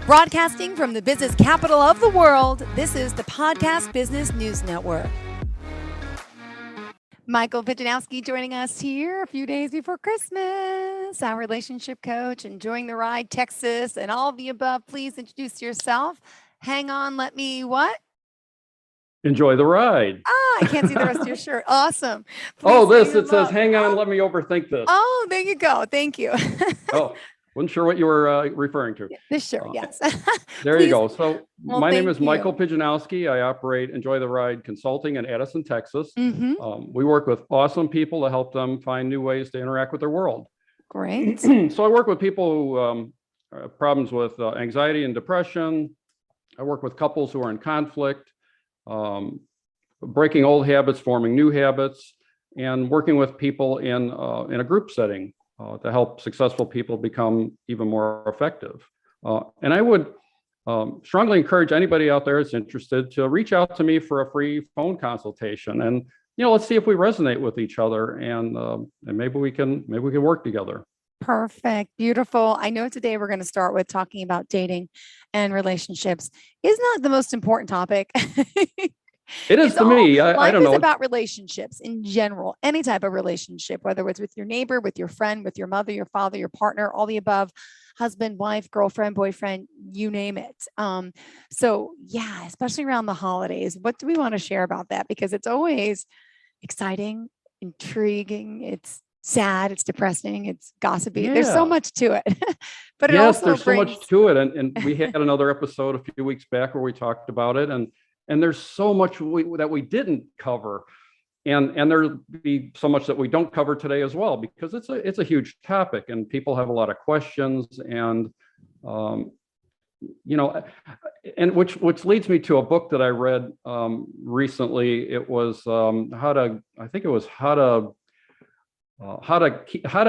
Broadcasting from the business capital of the world, this is the Podcast Business News Network. Michael Pijanowski joining us here a few days before Christmas, our relationship coach, enjoying the ride, Texas, and all of the above. Please introduce yourself. Hang on, let me what? Enjoy the ride. I can't see the rest of your shirt. Awesome. It says, hang on, let me overthink this. Oh, there you go. Thank you. Wasn't sure what you were referring to. This shirt, yes. There you go. So my name is Michael Pijanowski. I operate Enjoy the Ride Consulting in Addison, Texas. We work with awesome people to help them find new ways to interact with their world. Great. So I work with people who have problems with anxiety and depression. I work with couples who are in conflict, breaking old habits, forming new habits, and working with people in a group setting to help successful people become even more effective. And I would strongly encourage anybody out there that's interested to reach out to me for a free phone consultation. And let's see if we resonate with each other, and maybe we can work together. Perfect. Beautiful. I know today we're going to start with talking about dating and relationships. Is not the most important topic. It is to me. I don't know. Life is about relationships in general, any type of relationship, whether it's with your neighbor, with your friend, with your mother, your father, your partner, all the above, husband, wife, girlfriend, boyfriend, you name it. So yeah, especially around the holidays, what do we want to share about that? Because it's always exciting, intriguing. It's sad, it's depressing, it's gossipy. Yeah. There's so much to it. But there's so much to it. And we had another episode a few weeks back where we talked about it. And there's so much that we didn't cover, and there'll be so much that we don't cover today as well, because it's a huge topic and people have a lot of questions, and and which leads me to a book that I read recently. It was how to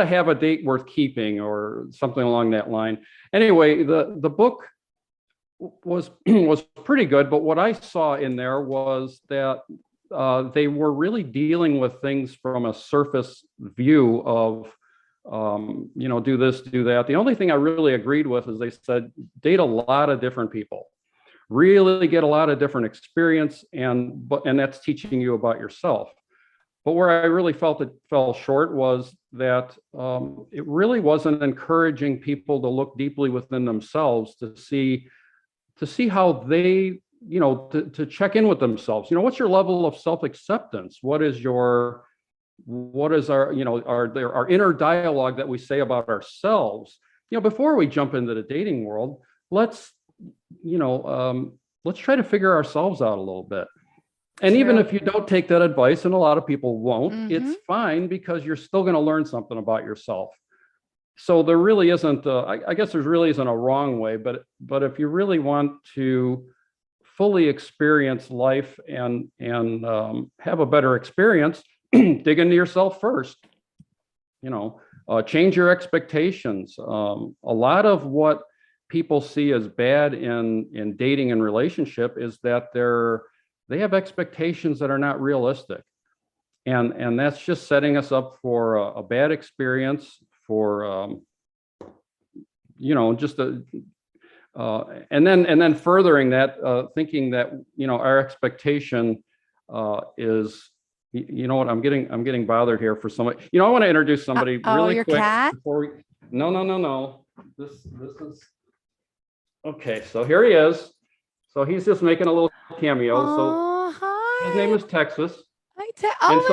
have a date worth keeping, or something along that line. Anyway, the book was pretty good, but what I saw in there was that they were really dealing with things from a surface view of do this, do that. The only thing I really agreed with is they said date a lot of different people, really get a lot of different experience, and that's teaching you about yourself. But where I really felt it fell short was that it really wasn't encouraging people to look deeply within themselves to see how they, to check in with themselves. What's your level of self-acceptance? What is our inner dialogue that we say about ourselves? Before we jump into the dating world, let's try to figure ourselves out a little bit. And even if you don't take that advice, and a lot of people won't, it's fine, because you're still going to learn something about yourself. So there really isn't, I guess there really isn't a wrong way, but if you really want to fully experience life and have a better experience, dig into yourself first. Change your expectations. A lot of what people see as bad in dating and relationship is that they have expectations that are not realistic, and that's just setting us up for a bad experience. For and then furthering that, thinking that our expectation is, what, I'm getting bothered here for somebody. I want to introduce somebody really your quick cat? before we. No. This is okay. So here he is. So he's just making a little cameo. Hi. His name is Texas. Hi,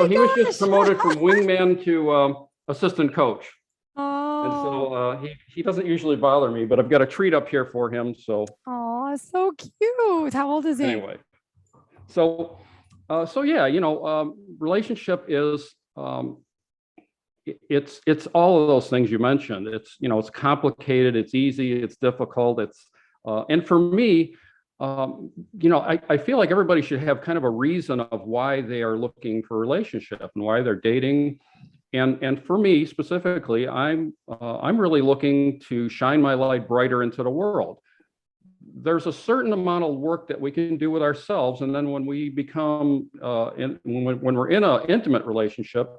he was just promoted from wingman to assistant coach. Oh. And so he doesn't usually bother me, but I've got a treat up here for him. So. Oh, so cute. How old is he? Anyway, so yeah, relationship is it's all of those things you mentioned. It's complicated, it's easy, it's difficult. And for me, I feel like everybody should have kind of a reason of why they are looking for a relationship and why they're dating. And for me specifically, I'm really looking to shine my light brighter into the world. There's a certain amount of work that we can do with ourselves, and then when we become when we're in an intimate relationship,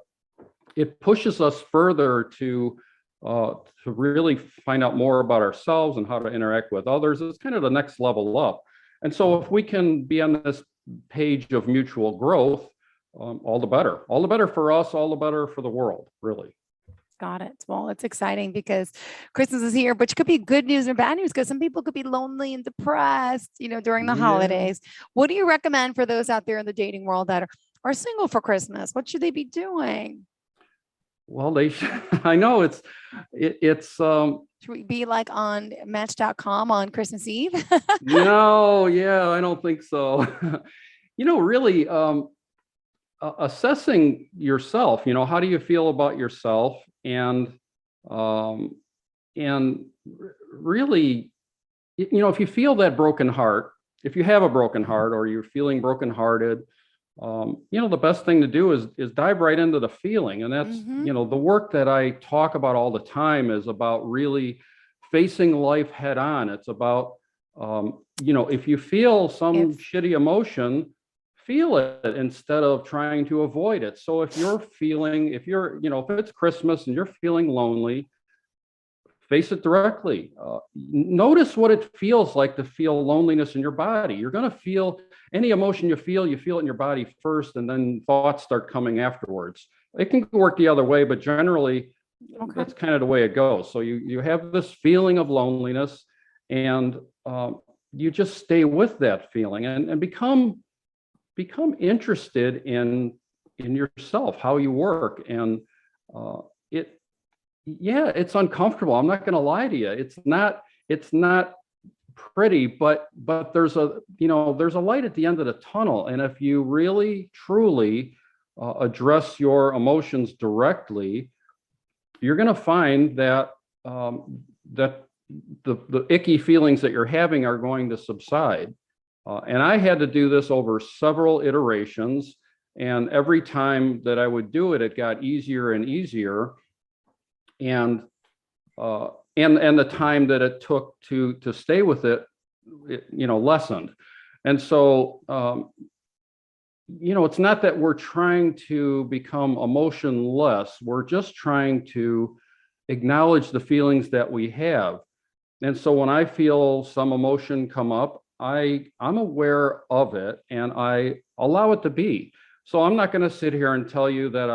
it pushes us further to to really find out more about ourselves and how to interact with others. It's kind of the next level up. And so if we can be on this page of mutual growth, all the better. All the better for us, all the better for the world, really. Got it. Well, it's exciting because Christmas is here, which could be good news or bad news because some people could be lonely and depressed, during the Yeah. holidays. What do you recommend for those out there in the dating world that are single for Christmas? What should they be doing? Well, they should, I know it's Should we be like on Match.com on Christmas Eve? no, yeah, I don't think so. Really, assessing yourself, how do you feel about yourself? Um, and really, if you feel that broken heart, if you have a broken heart or you're feeling brokenhearted, the best thing to do is dive right into the feeling. And that's, the work that I talk about all the time is about really facing life head on. It's about, if you feel some shitty emotion, feel it instead of trying to avoid it. So if it's Christmas and you're feeling lonely, face it directly. Notice what it feels like to feel loneliness in your body. You're going to feel any emotion you feel it in your body first, and then thoughts start coming afterwards. It can work the other way, but generally, that's kind of the way it goes. So you have this feeling of loneliness, and you just stay with that feeling and become interested in yourself, how you work, and it's uncomfortable. I'm not going to lie to you. It's not pretty, but there's a light at the end of the tunnel. And if you really truly address your emotions directly, you're going to find that that the icky feelings that you're having are going to subside. And I had to do this over several iterations, and every time that I would do it, it got easier and easier. And the time that it took to stay with it, lessened. And so, it's not that we're trying to become emotionless. We're just trying to acknowledge the feelings that we have. And so when I feel some emotion come up, I'm aware of it and I allow it to be. So I'm not going to sit here and tell you that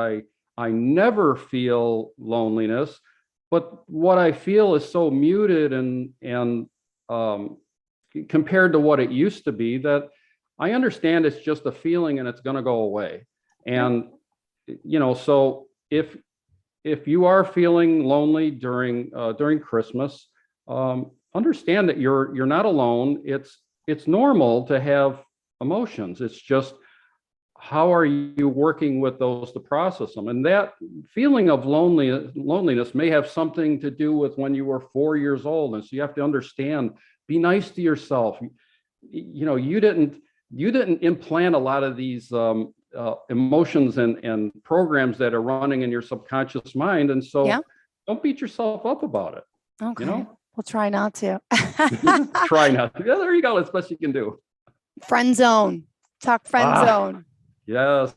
I never feel loneliness, but what I feel is so muted and compared to what it used to be, that I understand it's just a feeling and it's going to go away. And so if you are feeling lonely during Christmas, understand that you're not alone. It's normal to have emotions. It's just, how are you working with those to process them? And that feeling of loneliness may have something to do with when you were 4 years old. And so you have to understand, be nice to yourself. You didn't implant a lot of these emotions and programs that are running in your subconscious mind. And so don't beat yourself up about it. Okay. We'll try not to. Try not to. Yeah, there you go. That's the best you can do. Friend zone. Talk friend zone. Yes.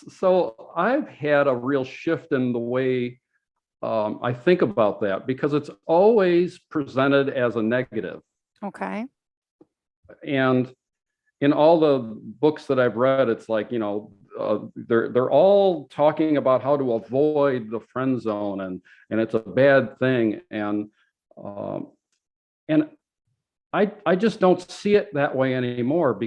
So I've had a real shift in the way I think about that, because it's always presented as a negative. Okay. And in all the books that I've read, it's like, they're all talking about how to avoid the friend zone, and it's a bad thing. And I just don't see it that way anymore,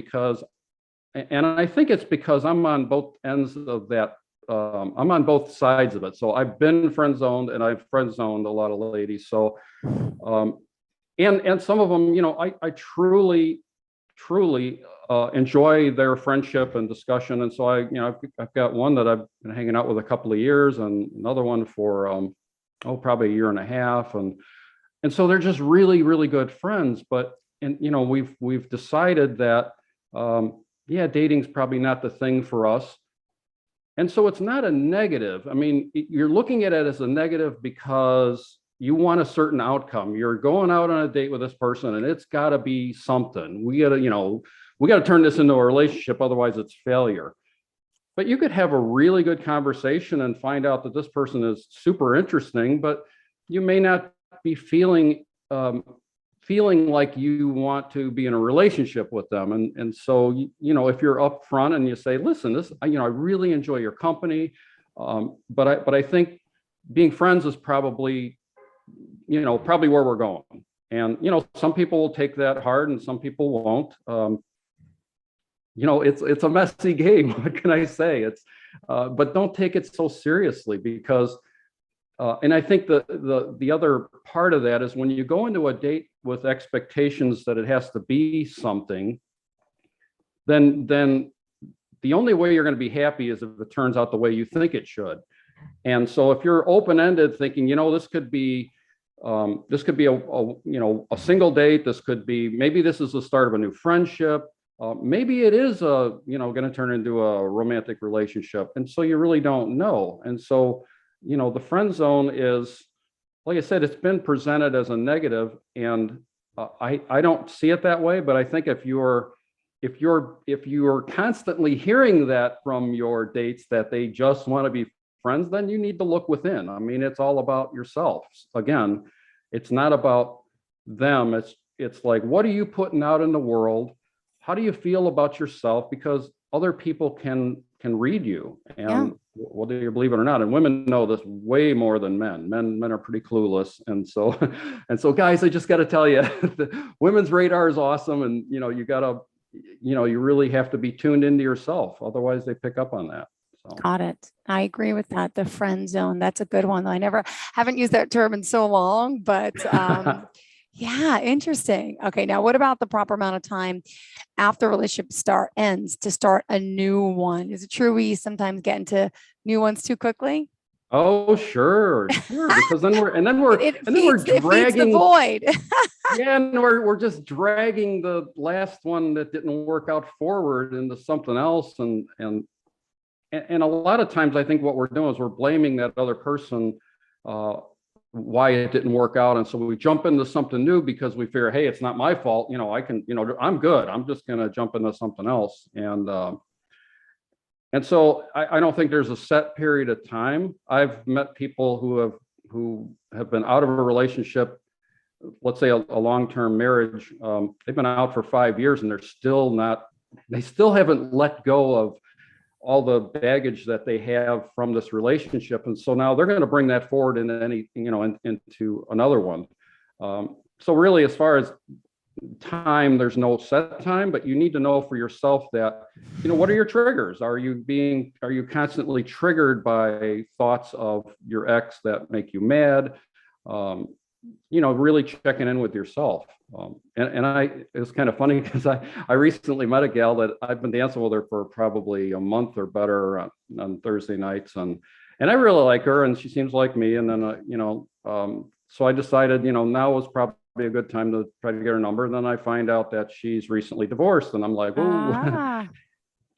and I think it's because I'm on both ends of that. I'm on both sides of it. So I've been friend zoned and I've friend zoned a lot of ladies. So, and some of them, I truly enjoy their friendship and discussion. And so I've got one that I've been hanging out with a couple of years, and another one for, probably a year and a half. And so they're just really, really good friends. But, we've decided that, dating's probably not the thing for us. And so it's not a negative. I mean, you're looking at it as a negative because you want a certain outcome. You're going out on a date with this person and it's got to be something. We got to turn this into a relationship. Otherwise it's failure. but you could have a really good conversation and find out that this person is super interesting, but you may not be feeling like you want to be in a relationship with them. And so, if you're upfront and you say, listen, I really enjoy your company. But I think being friends is probably where we're going. And, some people will take that hard and some people won't. It's a messy game. What can I say? But don't take it so seriously, because and I think the other part of that is when you go into a date with expectations that it has to be something, then the only way you're going to be happy is if it turns out the way you think it should. And so if you're open-ended thinking, this could be a single date, maybe this is the start of a new friendship. Maybe it is going to turn into a romantic relationship. And so you really don't know. And so, the friend zone is, like I said, it's been presented as a negative, and I don't see it that way. But I think if you're constantly hearing that from your dates that they just want to be friends, then you need to look within. I mean, it's all about yourself. Again, it's not about them. It's like, what are you putting out in the world? How do you feel about yourself? Because other people can read you, and whether you believe it or not, and women know this way more than men. Men are pretty clueless, and so guys, I just got to tell you, the women's radar is awesome, and you really have to be tuned into yourself, otherwise they pick up on that. So. Got it. I agree with that. The friend zone. That's a good one. I haven't used that term in so long, but yeah, interesting. Okay. Now what about the proper amount of time after relationship ends to start a new one? Is it true we sometimes get into new ones too quickly? Oh, sure. Because then we're It feeds dragging the void. yeah, and we're just dragging the last one that didn't work out forward into something else. And a lot of times I think what we're doing is we're blaming that other person why it didn't work out. And so we jump into something new because we figure, hey, it's not my fault. I'm good. I'm just going to jump into something else. And so I don't think there's a set period of time. I've met people who have been out of a relationship, let's say a long-term marriage. They've been out for 5 years and they still haven't let go of all the baggage that they have from this relationship. And so now they're going to bring that forward into another one. So really, as far as time, there's no set time, but you need to know for yourself that, what are your triggers? Are you constantly triggered by thoughts of your ex that make you mad? Really checking in with yourself. It's kind of funny because I recently met a gal that I've been dancing with her for probably a month or better on Thursday nights. And I really like her and she seems like me. And then, so I decided, now was probably a good time to try to get her number. And then I find out that she's recently divorced and I'm like, oh,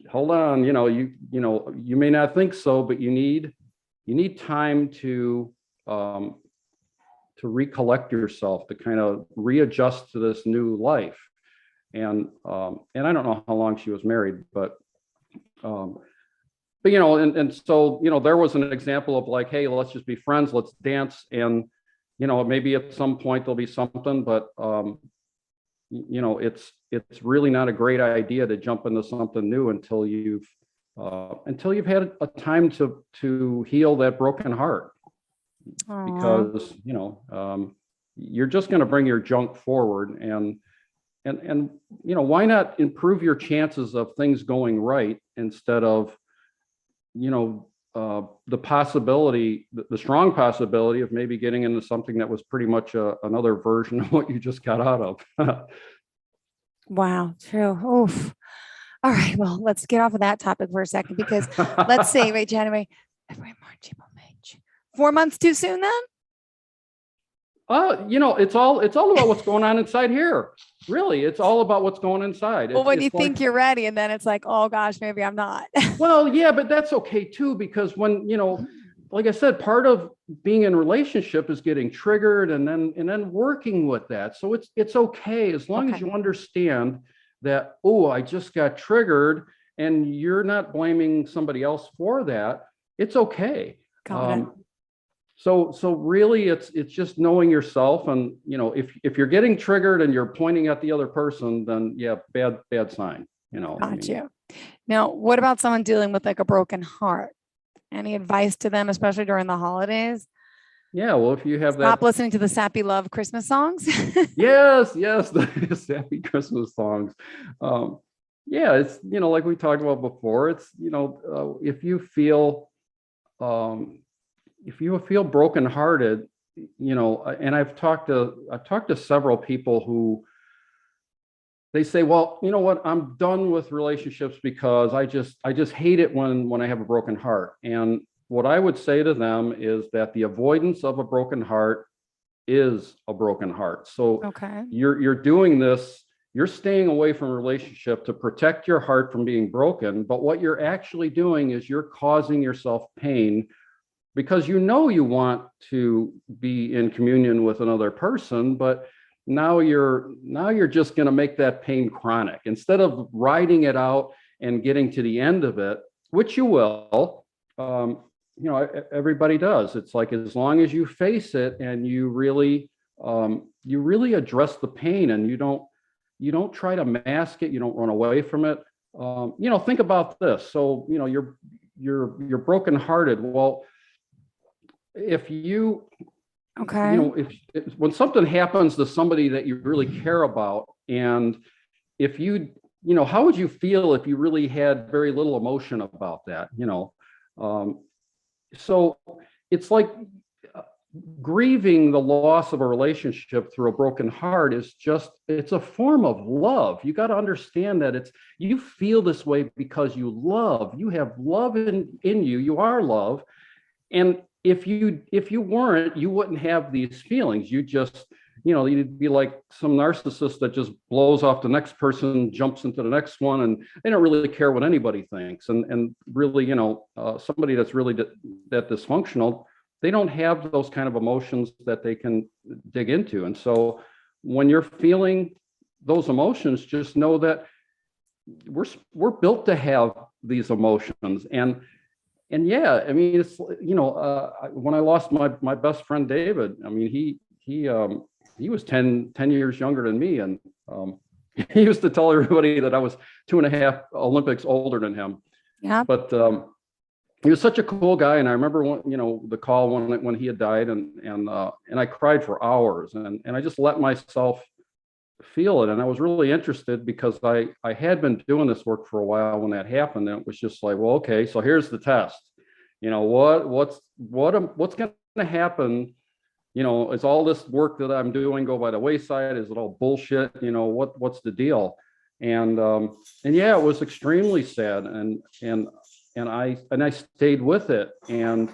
hold on. You may not think so, but you need time to recollect yourself, to kind of readjust to this new life. And I don't know how long she was married, but so, there was an example of like, hey, let's just be friends, let's dance. And, maybe at some point there'll be something, but, it's really not a great idea to jump into something new until you've had a time to heal that broken heart. Because you're just going to bring your junk forward, and why not improve your chances of things going right instead of the possibility, the strong possibility of maybe getting into something that was pretty much another version of what you just got out of. Wow, true. Oof. All right, well, let's get off of that topic for a second, because let's see, wait, January, February, March, April, May, June. 4 months too soon then? It's all about what's going on inside here. Really, it's all about what's going inside. Well, when you think you're ready, and then it's like, oh gosh, maybe I'm not. Well, yeah, but that's okay too, because when, like I said, part of being in a relationship is getting triggered and then working with that. So it's okay as long as you understand that, oh, I just got triggered and you're not blaming somebody else for that, it's okay. Got it. So really it's just knowing yourself, and if you're getting triggered and you're pointing at the other person, then yeah, bad sign. Got you. Now, what about someone dealing with like a broken heart? Any advice to them, especially during the holidays? Yeah, well, if you have Stop that, listening to the sappy love Christmas songs. yes, the happy Christmas songs. Yeah, it's like we talked about before. It's if you feel brokenhearted, and I've talked to several people who they say, well, you know what, I'm done with relationships because I just hate it when I have a broken heart. And what I would say to them is that the avoidance of a broken heart is a broken heart. So Okay. you're doing this, you're staying away from a relationship to protect your heart from being broken, but what you're actually doing is you're causing yourself pain because you want to be in communion with another person, but now you're just going to make that pain chronic instead of riding it out and getting to the end of it, which you will. Everybody does. It's like, as long as you face it and you really address the pain, and you don't try to mask it, you don't run away from it. Think about this. So you're brokenhearted. Well, if you Okay. if when something happens to somebody that you really care about, and if how would you feel if you really had very little emotion about that? So it's like grieving the loss of a relationship through a broken heart it's a form of love. You got to understand that you feel this way because you have love in you. You are love. And if you weren't, you wouldn't have these feelings. You just, you'd be like some narcissist that just blows off the next person, jumps into the next one, and they don't really care what anybody thinks. And really, somebody that's really that dysfunctional, they don't have those kind of emotions that they can dig into. And so when you're feeling those emotions, just know that we're built to have these emotions. And yeah, I mean, it's when I lost my best friend David, I mean, he was 10 years younger than me, and he used to tell everybody that I was 2.5 Olympics older than him. Yeah. But he was such a cool guy, and I remember the call when he had died, and I cried for hours, and I just let myself feel it. And I was really interested because I had been doing this work for a while when that happened, and it was just like, well, okay, so here's the test. What's going to happen? Is all this work that I'm doing go by the wayside? Is it all bullshit? What's the deal? And yeah, it was extremely sad, and I stayed with it, and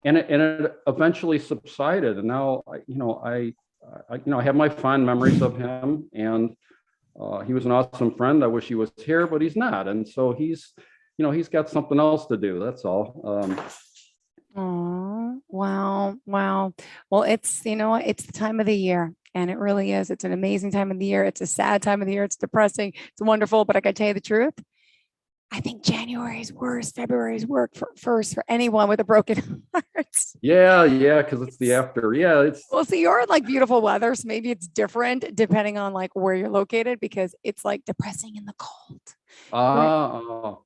it eventually subsided. And now I have my fond memories of him, and he was an awesome friend. I wish he was here, but he's not. And so he's got something else to do. That's all. Oh, wow. Wow. Well, it's the time of the year, and it really is. It's an amazing time of the year. It's a sad time of the year. It's depressing. It's wonderful, but I can tell you the truth. I think January is worse. February is first for anyone with a broken heart. Yeah, because it's the after. Yeah, it's Well, so you're in like beautiful weather, so maybe it's different depending on like where you're located, because it's like depressing in the cold.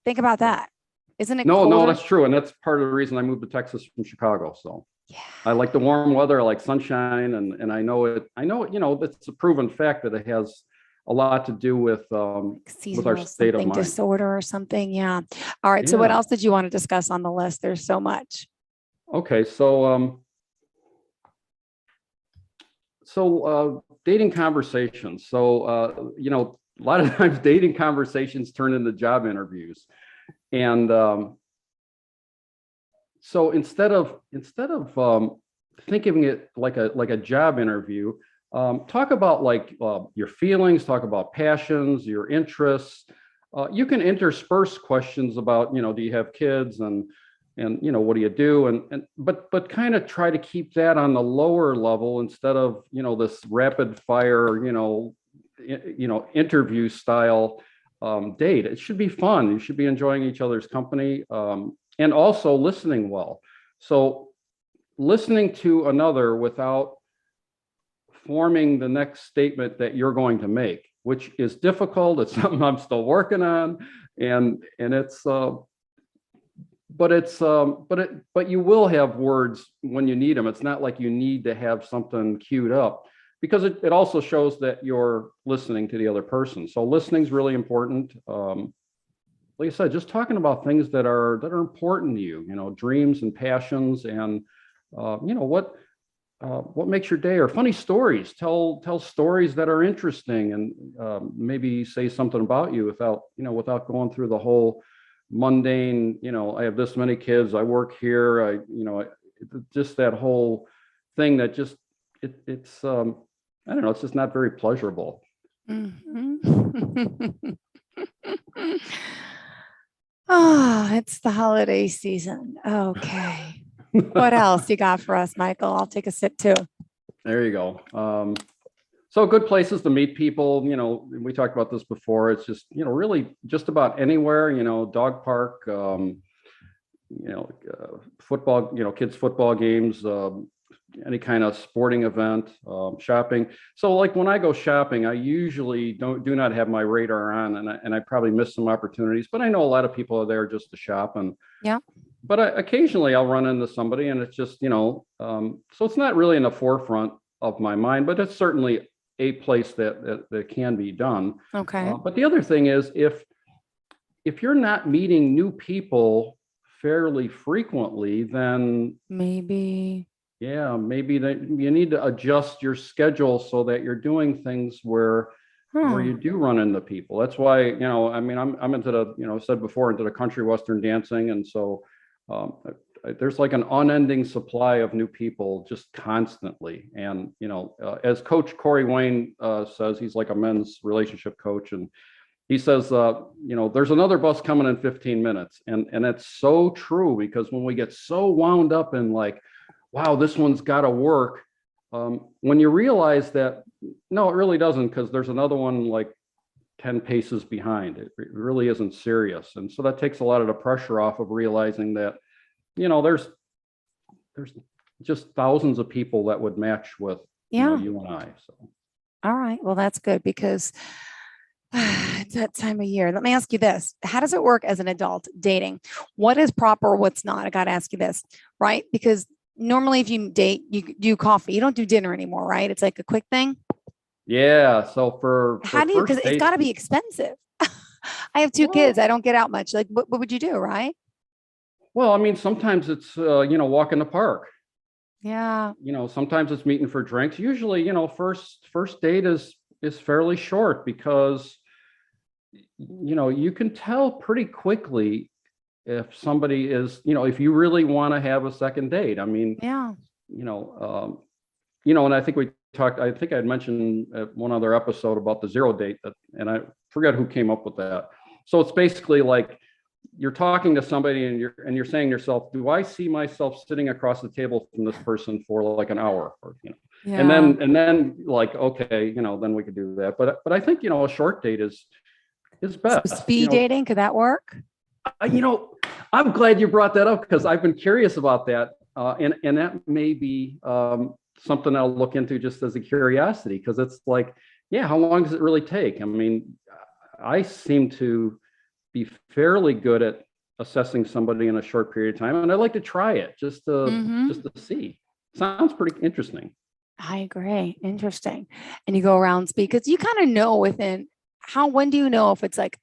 Think about that. Isn't it no, colder? that's true, and that's part of the reason I moved to Texas from Chicago. So Yeah. I like the warm weather. I like sunshine, and I know it. It's a proven fact that it has a lot to do with our Seasonal state of something mind. disorder or something. Yeah. All right. So what Yeah. else did you want to discuss on the list? There's so much. Okay, so dating conversations. So a lot of times dating conversations turn into job interviews, and so instead of thinking it like a job interview, talk about your feelings, talk about passions, your interests. You can intersperse questions about, do you have kids, and what do you do, but kind of try to keep that on the lower level instead of this rapid fire interview style date. It should be fun. You should be enjoying each other's company, and also listening well. So listening to another without forming the next statement that you're going to make, which is difficult. It's something I'm still working on, and it's but you will have words when you need them. It's not like you need to have something queued up, because it also shows that you're listening to the other person. So listening is really important. Like I said, just talking about things that are important to you, dreams and passions, and what makes your day, or funny stories. Tell stories that are interesting, and maybe say something about you without going through the whole mundane. I have this many kids, I work here, just that whole thing that just it's I don't know, it's just not very pleasurable. Mhm. Oh, it's the holiday season. Okay. What else you got for us, Michael? I'll take a sip too. There you go. So good places to meet people. We talked about this before. It's just, really just about anywhere. Dog park, football, kids football games, any kind of sporting event, shopping. So like when I go shopping, I usually do not have my radar on, and I probably miss some opportunities, but I know a lot of people are there just to shop. And Yeah. but occasionally I'll run into somebody, and it's just, so it's not really in the forefront of my mind, but it's certainly a place that can be done. Okay. But the other thing is, if you're not meeting new people fairly frequently, then Maybe. yeah, maybe that you need to adjust your schedule so that you're doing things where you do run into people. That's why, I mean, I'm into the, said before, into the country western dancing. And so there's like an unending supply of new people just constantly. And, as Coach Corey Wayne says, he's like a men's relationship coach. And he says, there's another bus coming in 15 minutes. And it's so true, because when we get so wound up in like, wow, this one's got to work. When you realize that, no, it really doesn't, because there's another one like 10 paces behind. It really isn't serious. And so that takes a lot of the pressure off of realizing that, there's just thousands of people that would match with you and I. So. All right. Well, that's good, because it's that time of year. Let me ask you this. How does it work as an adult dating? What is proper? What's not? I got to ask you this, right? Because normally if you date, you do coffee. You don't do dinner anymore, right? It's like a quick thing. Yeah. So for How do you, because first it's got dates, to be expensive. I have two kids. I don't get out much. Like, what would you do, right? well, I mean, sometimes it's, walk in the park. Yeah. Sometimes it's meeting for drinks. Usually, first date is fairly short, because, you can tell pretty quickly if somebody is, if you really want to have a second date. I mean, Yeah. and I think I had mentioned at one other episode about the zero date, and I forget who came up with that. So it's basically like you're talking to somebody, and you're saying to yourself, do I see myself sitting across the table from this person for like an hour, or, Yeah. and then like, okay, then we could do that. But I think, a short date is So best. speed dating, could that work? I'm glad you brought that up, because I've been curious about that. And that may be something I'll look into just as a curiosity, because it's like, yeah, how long does it really take? I mean, I seem to be fairly good at assessing somebody in a short period of time, and I'd like to try it just to see. Sounds pretty interesting. I agree. Interesting. And you go around speed, because you kind of know when do you know if it's like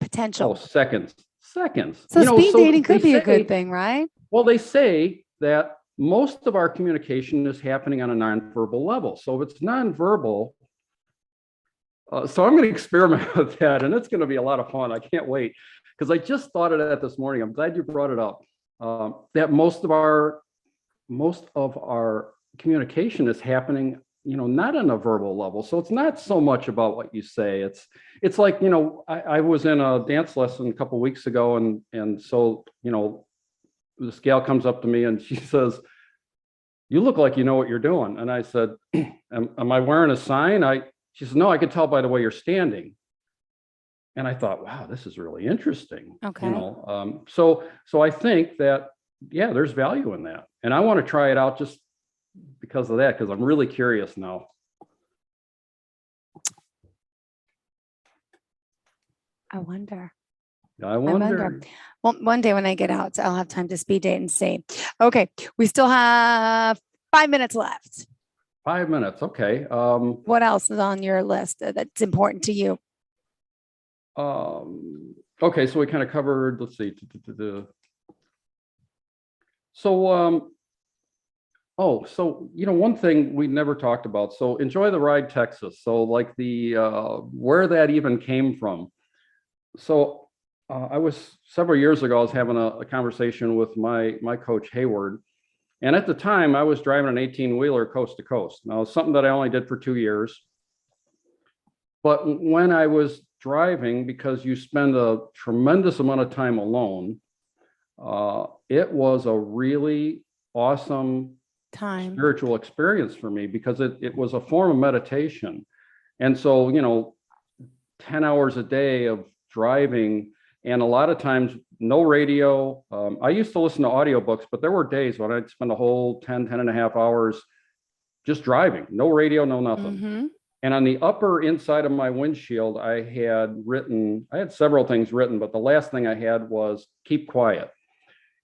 Oh, potential? seconds. So speed dating they could be a say, good thing, right? well, they say that most of our communication is happening on a nonverbal level. So if it's nonverbal, so I'm going to experiment with that, and it's going to be a lot of fun. I can't wait, because I just thought of that this morning. I'm glad you brought it up. That most of our communication is happening, not on a verbal level. So it's not so much about what you say. It's like, I was in a dance lesson a couple of weeks ago, and so, this gal comes up to me and she says, "You look like you know what you're doing." And I said, am I wearing a sign? She says, "No, I could tell by the way you're standing." And I thought, wow, this is really interesting. Okay. So I think that, yeah, there's value in that. And I want to try it out just because of that, because I'm really curious now. I wonder. I I wonder. wonder. Well, one day when I get out, I'll have time to speed date and see. Okay, we still have 5 minutes left. 5 minutes. Okay. What else is on your list that's important to you? Okay. So we kind of covered, let's see. So, one thing we never talked about. So Enjoy the Ride, Texas. So like where that even came from. So I was several years ago, I was having a conversation with my coach Hayward. And at the time I was driving an 18-wheeler coast to coast. Now it's something that I only did for 2 years. But when I was driving, because you spend a tremendous amount of time alone, it was a really awesome Time. spiritual experience for me, because it was a form of meditation. And so, 10 hours a day of driving, and a lot of times no radio. I used to listen to audiobooks, but there were days when I'd spend a whole 10 and a half hours just driving, no radio, no nothing. Mm-hmm. And on the upper inside of my windshield, I had several things written, but the last thing I had was keep quiet.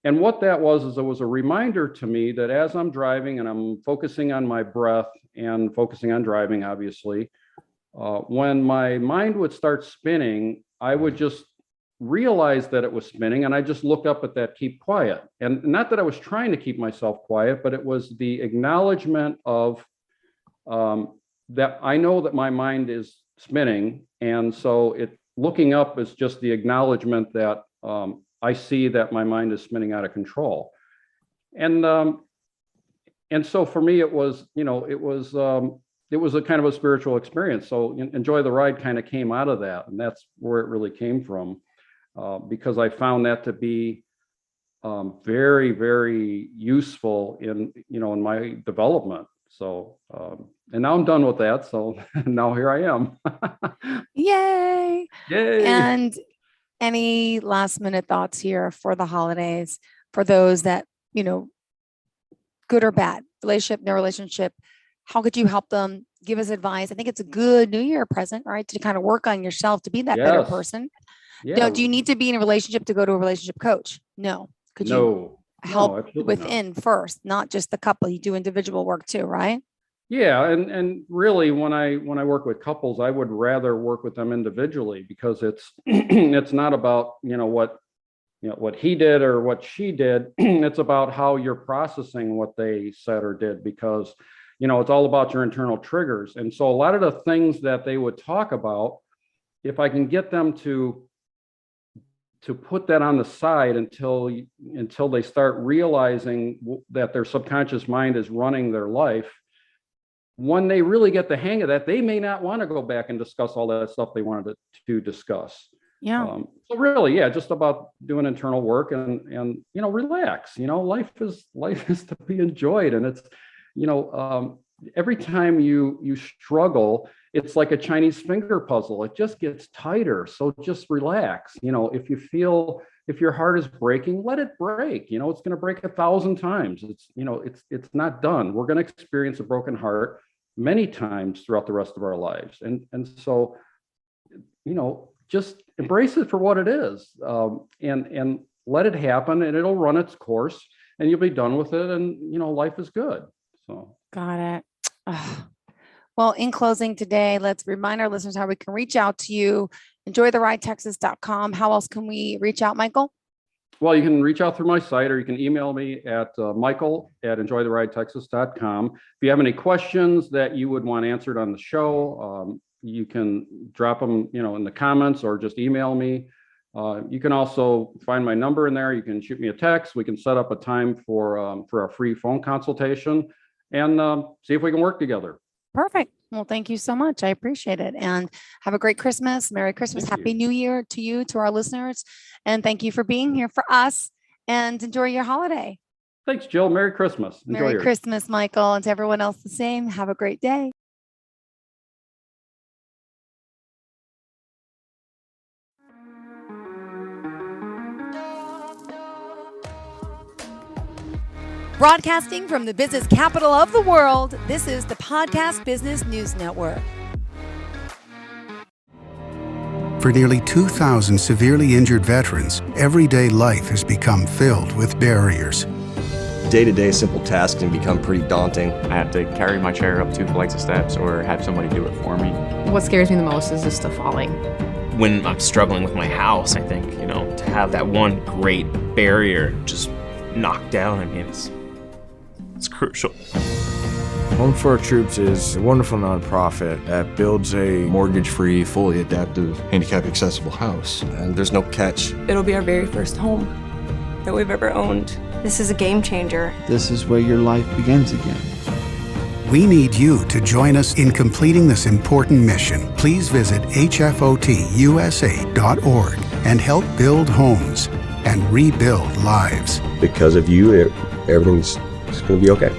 And what that was is it was a reminder to me that as I'm driving and I'm focusing on my breath and focusing on driving, obviously, when my mind would start spinning, I would just realize that it was spinning, and I just look up at that keep quiet. And not that I was trying to keep myself quiet, but it was the acknowledgement of that I know that my mind is spinning. And so looking up is just the acknowledgement that I see that my mind is spinning out of control. And so for me, it was a kind of a spiritual experience. So Enjoy the Ride kind of came out of that, and that's where it really came from, because I found that to be very, very useful in my development. So, and now I'm done with that. So now here I am. Yay. Yay. And any last minute thoughts here for the holidays for those that, good or bad, relationship, no relationship? How could you help them? Give us advice. I think it's a good New Year present, right? To kind of work on yourself to be that better Yes. person. Yeah. Now, do you need to be in a relationship to go to a relationship coach? No. Could you help absolutely within first, not just the couple? You do individual work too, right? Yeah, and really, when I work with couples, I would rather work with them individually, because it's it's not about what he did or what she did. It's about how you're processing what they said or did, because it's all about your internal triggers. And so a lot of the things that they would talk about, if I can get them to put that on the side until they start realizing that their subconscious mind is running their life, when they really get the hang of that, they may not want to go back and discuss all that stuff they wanted to discuss. Yeah. So really, yeah, just about doing internal work and relax. Life is to be enjoyed, and it's every time you struggle, it's like a Chinese finger puzzle. It just gets tighter. So just relax. If your heart is breaking, let it break. It's going to break 1,000 times. It's not done. We're going to experience a broken heart many times throughout the rest of our lives. And so, just embrace it for what it is, and let it happen, and it'll run its course, and you'll be done with it. And, life is good. So. Got it. Well, in closing today, let's remind our listeners how we can reach out to you. EnjoyTheRideTexas.com. How else can we reach out, Michael? Well, you can reach out through my site, or you can email me at michael@enjoytheridetexas.com. If you have any questions that you would want answered on the show, you can drop them, in the comments, or just email me. You can also find my number in there. You can shoot me a text. We can set up a time for a free phone consultation, and see if we can work together. Perfect. Well, thank you so much. I appreciate it. And have a great Christmas. Merry Christmas. Happy New Year to you, to our listeners. And thank you for being here for us, and enjoy your holiday. Thanks, Jill. Merry Christmas. Merry Christmas, Michael. And to everyone else the same. Have a great day. Broadcasting from the business capital of the world, this is the Podcast Business News Network. For nearly 2,000 severely injured veterans, everyday life has become filled with barriers. Day-to-day simple tasks can become pretty daunting. I have to carry my chair up 2 flights of steps or have somebody do it for me. What scares me the most is just the falling. When I'm struggling with my house, I think, to have that one great barrier just knocked down, it's crucial. Home for Our Troops is a wonderful nonprofit that builds a mortgage-free, fully adaptive, handicap-accessible house. And there's no catch. It'll be our very first home that we've ever owned. This is a game changer. This is where your life begins again. We need you to join us in completing this important mission. Please visit hfotusa.org and help build homes and rebuild lives. Because of you, everything's going to be okay.